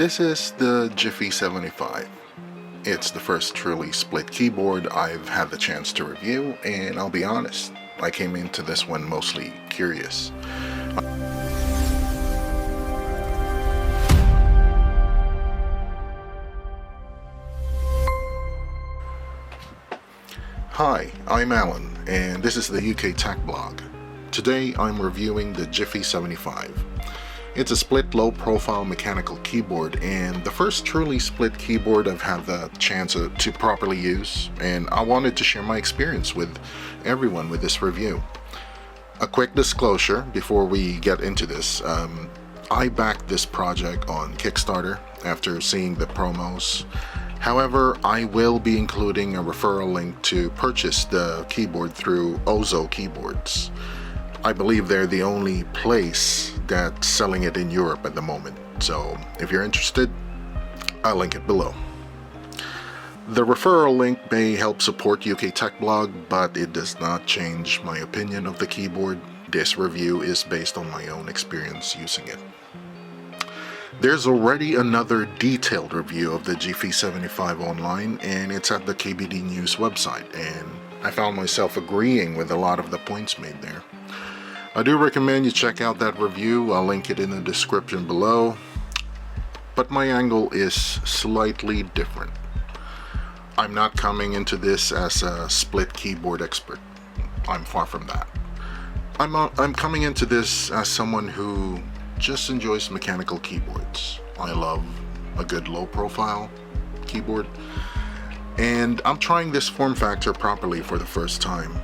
This is the Jiffy75. It's the first truly split keyboard I've had the chance to review, and I'll be honest, I came into this one mostly curious. Hi, I'm Alan, and this is the UK Tech Blog. Today I'm reviewing the Jiffy75. It's a split low-profile mechanical keyboard, and the first truly split keyboard I've had the chance to properly use, and I wanted to share my experience with everyone with this review. A quick disclosure before we get into this, I backed this project on Kickstarter after seeing the promos. However, I will be including a referral link to purchase the keyboard through Ozo Keyboards. I believe they're the only place that's selling it in Europe at the moment, so if you're interested, I'll link it below. The referral link may help support UK Tech Blog, but it does not change my opinion of the keyboard. This review is based on my own experience using it. There's already another detailed review of the Jiffy75 online, and it's at the KBD News website, and I found myself agreeing with a lot of the points made there. I do recommend you check out that review. I'll link it in the description below, but my angle is slightly different. I'm not coming into this as a split keyboard expert. I'm far from that. I'm coming into this as someone who just enjoys mechanical keyboards. I love a good low profile keyboard, and I'm trying this form factor properly for the first time.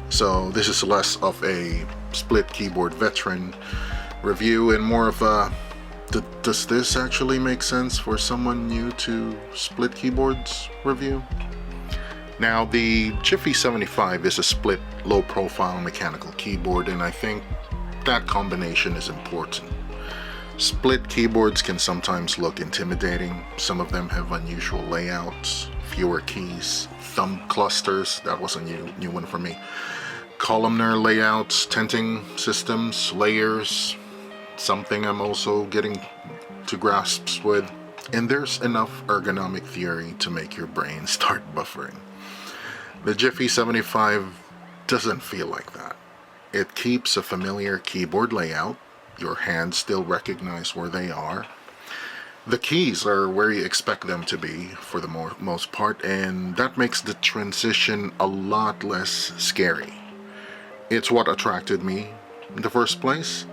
So this is less of a split keyboard veteran review and more of a does this actually make sense for someone new to split keyboards review. Now, the Jiffy75 is a split low profile mechanical keyboard, and I think that combination is important. Split keyboards can sometimes look intimidating. Some of them have unusual layouts, fewer keys, thumb clusters, that was a new one for me, columnar layouts, tenting systems, layers, something I'm also getting to grasps with, and there's enough ergonomic theory to make your brain start buffering. The Jiffy75 doesn't feel like that. It keeps a familiar keyboard layout. Your hands still recognize where they are. The keys are where you expect them to be for the most part, and that makes the transition a lot less scary. It's what attracted me in the first place,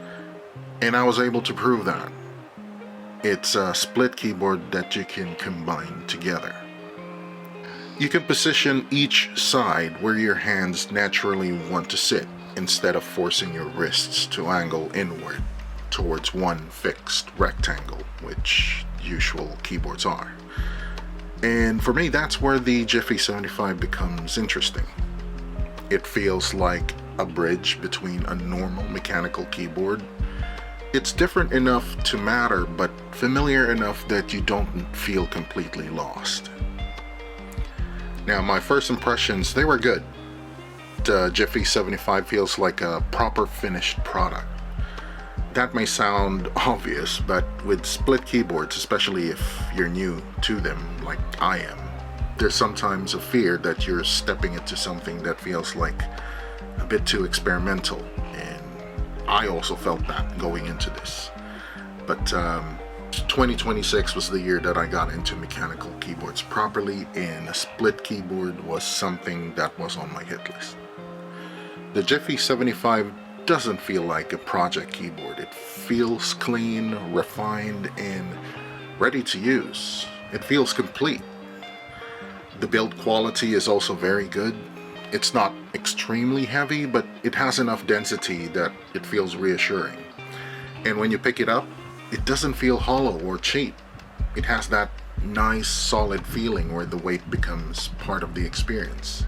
and I was able to prove that. It's a split keyboard that you can combine together. You can position each side where your hands naturally want to sit, instead of forcing your wrists to angle inward towards one fixed rectangle, which usual keyboards are. And for me, that's where the Jiffy75 becomes interesting. It feels like a bridge between a normal mechanical keyboard. It's different enough to matter, but familiar enough that you don't feel completely lost. Now, my first impressions, they were good. The Jiffy75 feels like a proper finished product. That may sound obvious, but with split keyboards, especially if you're new to them like I am, there's sometimes a fear that you're stepping into something that feels like a bit too experimental, and I also felt that going into this. But 2026 was the year that I got into mechanical keyboards properly, and a split keyboard was something that was on my hit list. The Jiffy75 doesn't feel like a project keyboard. It feels clean, refined, and ready to use. It feels complete. The build quality is also very good. It's not extremely heavy, but it has enough density that it feels reassuring. And when you pick it up, it doesn't feel hollow or cheap. It has that nice, solid feeling where the weight becomes part of the experience.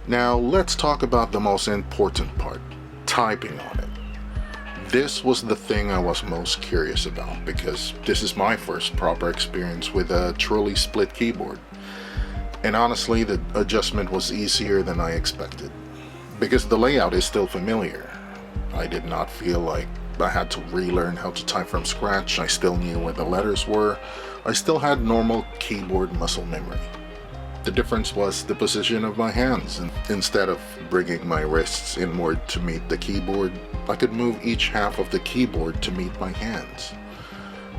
Now, let's talk about the most important part, typing on it. This was the thing I was most curious about, because this is my first proper experience with a truly split keyboard. And honestly, the adjustment was easier than I expected, because the layout is still familiar. I did not feel like I had to relearn how to type from scratch. I still knew where the letters were. I still had normal keyboard muscle memory. The difference was the position of my hands. And instead of bringing my wrists inward to meet the keyboard, I could move each half of the keyboard to meet my hands.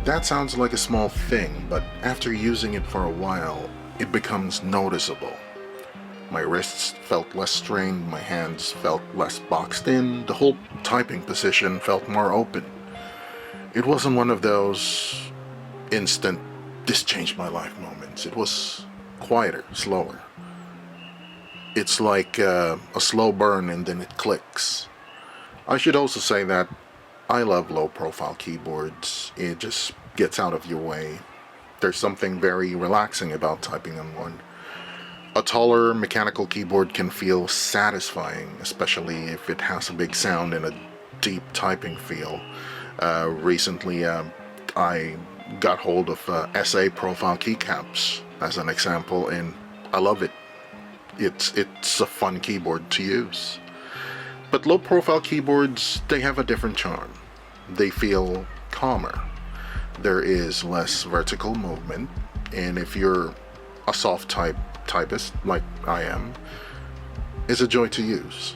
That sounds like a small thing, but after using it for a while, it becomes noticeable. My wrists felt less strained, my hands felt less boxed in, the whole typing position felt more open. It wasn't one of those instant, this changed my life moments. It was quieter, slower. It's like a slow burn and then it clicks. I should also say that I love low-profile keyboards. It just gets out of your way. There's something very relaxing about typing on one. A taller mechanical keyboard can feel satisfying, especially if it has a big sound and a deep typing feel. Recently, I got hold of SA profile keycaps as an example, and I love it. It's a fun keyboard to use. But low-profile keyboards, they have a different charm. They feel calmer. There is less vertical movement, and if you're a soft typist like I am, it's a joy to use.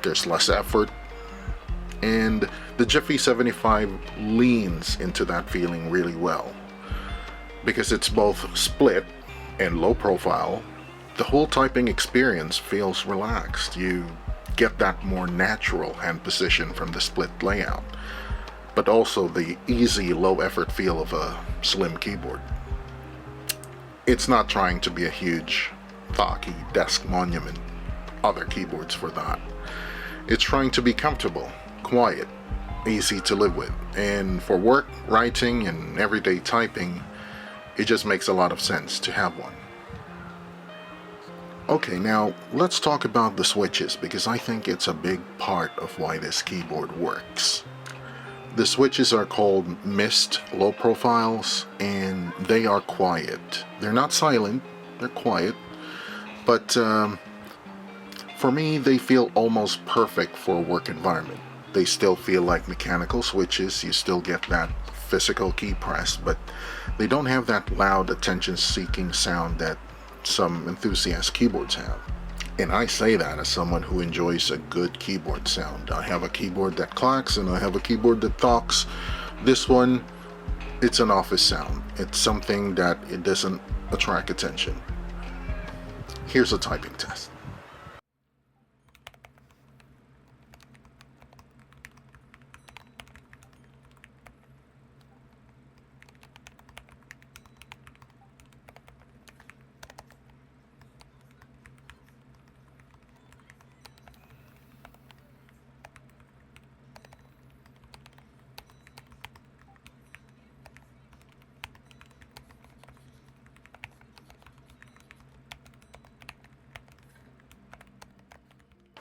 There's less effort, and the Jiffy75 leans into that feeling really well. Because it's both split and low profile, the whole typing experience feels relaxed. You get that more natural hand position from the split layout, but also the easy low effort feel of a slim keyboard. It's not trying to be a huge, thocky desk monument, other keyboards for that. It's trying to be comfortable, quiet, easy to live with, and for work, writing, and everyday typing, it just makes a lot of sense to have one. Okay, now let's talk about the switches, because I think it's a big part of why this keyboard works. The switches are called mist low profiles, and they are quiet. They're not silent, they're quiet, but for me they feel almost perfect for a work environment. They still feel like mechanical switches, you still get that physical key press, but they don't have that loud attention-seeking sound that some enthusiast keyboards have. And I say that as someone who enjoys a good keyboard sound. I have a keyboard that clacks and I have a keyboard that talks. This one, it's an office sound. It's something that it doesn't attract attention. Here's a typing test.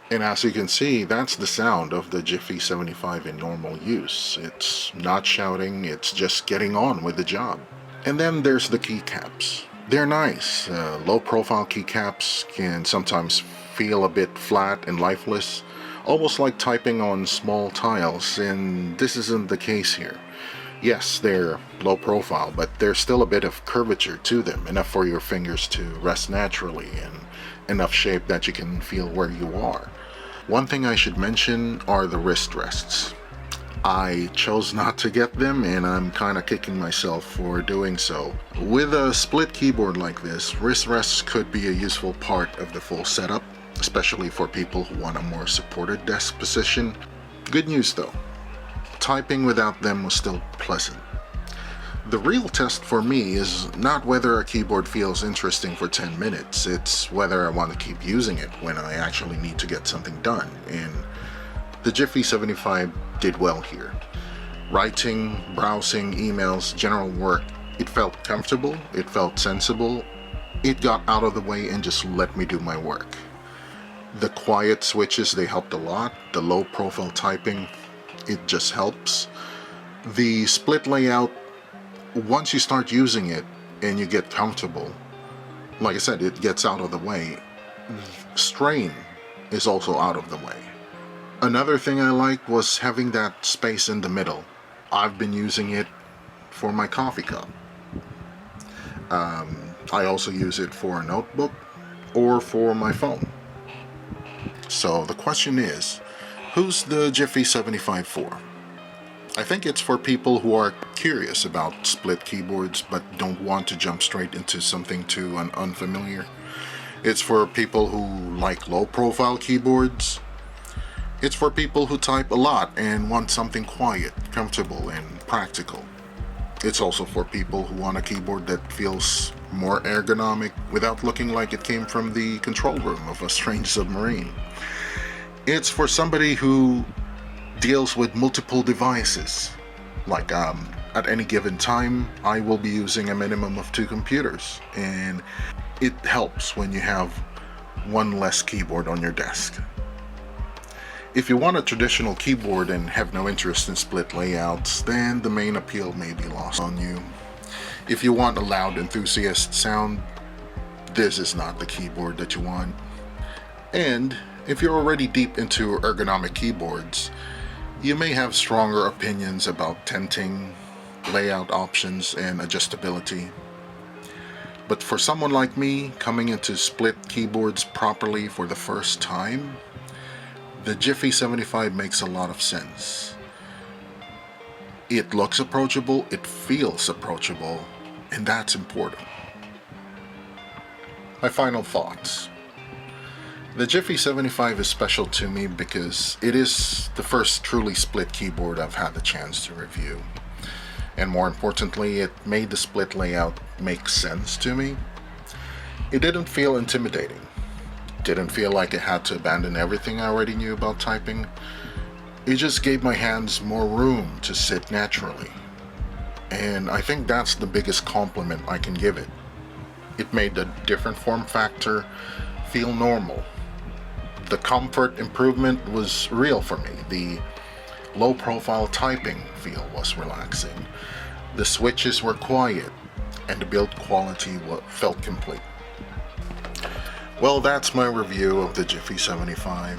And as you can see, that's the sound of the Jiffy75 in normal use. It's not shouting, it's just getting on with the job. And then there's the keycaps. They're nice. Low-profile keycaps can sometimes feel a bit flat and lifeless, almost like typing on small tiles, and this isn't the case here. Yes, they're low profile, but there's still a bit of curvature to them, enough for your fingers to rest naturally and enough shape that you can feel where you are. One thing I should mention are the wrist rests. I chose not to get them, and I'm kind of kicking myself for doing so. With a split keyboard like this, wrist rests could be a useful part of the full setup, especially for people who want a more supported desk position. Good news though, typing without them was still pleasant. The real test for me is not whether a keyboard feels interesting for 10 minutes, it's whether I want to keep using it when I actually need to get something done, and the Jiffy75 did well here. Writing, browsing, emails, general work, it felt comfortable, it felt sensible, it got out of the way and just let me do my work. The quiet switches, they helped a lot. The low profile typing, it just helps. The split layout, once you start using it and you get comfortable, like I said, it gets out of the way. Strain is also out of the way. Another thing I liked was having that space in the middle. I've been using it for my coffee cup. I also use it for a notebook or for my phone. So the question is, who's the Jiffy75 for? I think it's for people who are curious about split keyboards but don't want to jump straight into something too unfamiliar. It's for people who like low-profile keyboards. It's for people who type a lot and want something quiet, comfortable, and practical. It's also for people who want a keyboard that feels more ergonomic without looking like it came from the control room of a strange submarine. It's for somebody who deals with multiple devices. Like at any given time, I will be using a minimum of 2 computers, and it helps when you have one less keyboard on your desk. If you want a traditional keyboard and have no interest in split layouts, then the main appeal may be lost on you. If you want a loud enthusiast sound, this is not the keyboard that you want. And if you're already deep into ergonomic keyboards, you may have stronger opinions about tenting, layout options, and adjustability. But for someone like me, coming into split keyboards properly for the first time, the Jiffy75 makes a lot of sense. It looks approachable, it feels approachable, and that's important. My final thoughts. The Jiffy75 is special to me because it is the first truly split keyboard I've had the chance to review. And more importantly, it made the split layout make sense to me. It didn't feel intimidating. Didn't feel like it had to abandon everything I already knew about typing. It just gave my hands more room to sit naturally. And I think that's the biggest compliment I can give it. It made the different form factor feel normal. The comfort improvement was real for me. The low profile typing feel was relaxing. The switches were quiet, and the build quality felt complete. Well, that's my review of the Jiffy75.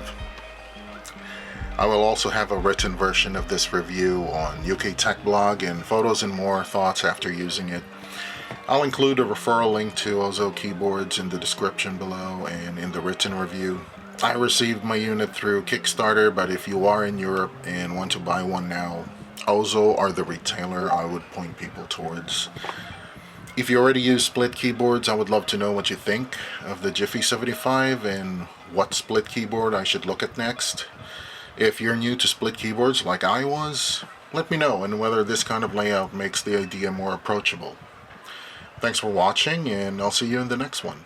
I will also have a written version of this review on UK Tech Blog and photos and more thoughts after using it. I'll include a referral link to Ozo keyboards in the description below and in the written review. I received my unit through Kickstarter, but if you are in Europe and want to buy one now, Ozo are the retailer I would point people towards. If you already use split keyboards, I would love to know what you think of the Jiffy75 and what split keyboard I should look at next. If you're new to split keyboards like I was, let me know and whether this kind of layout makes the idea more approachable. Thanks for watching, and I'll see you in the next one.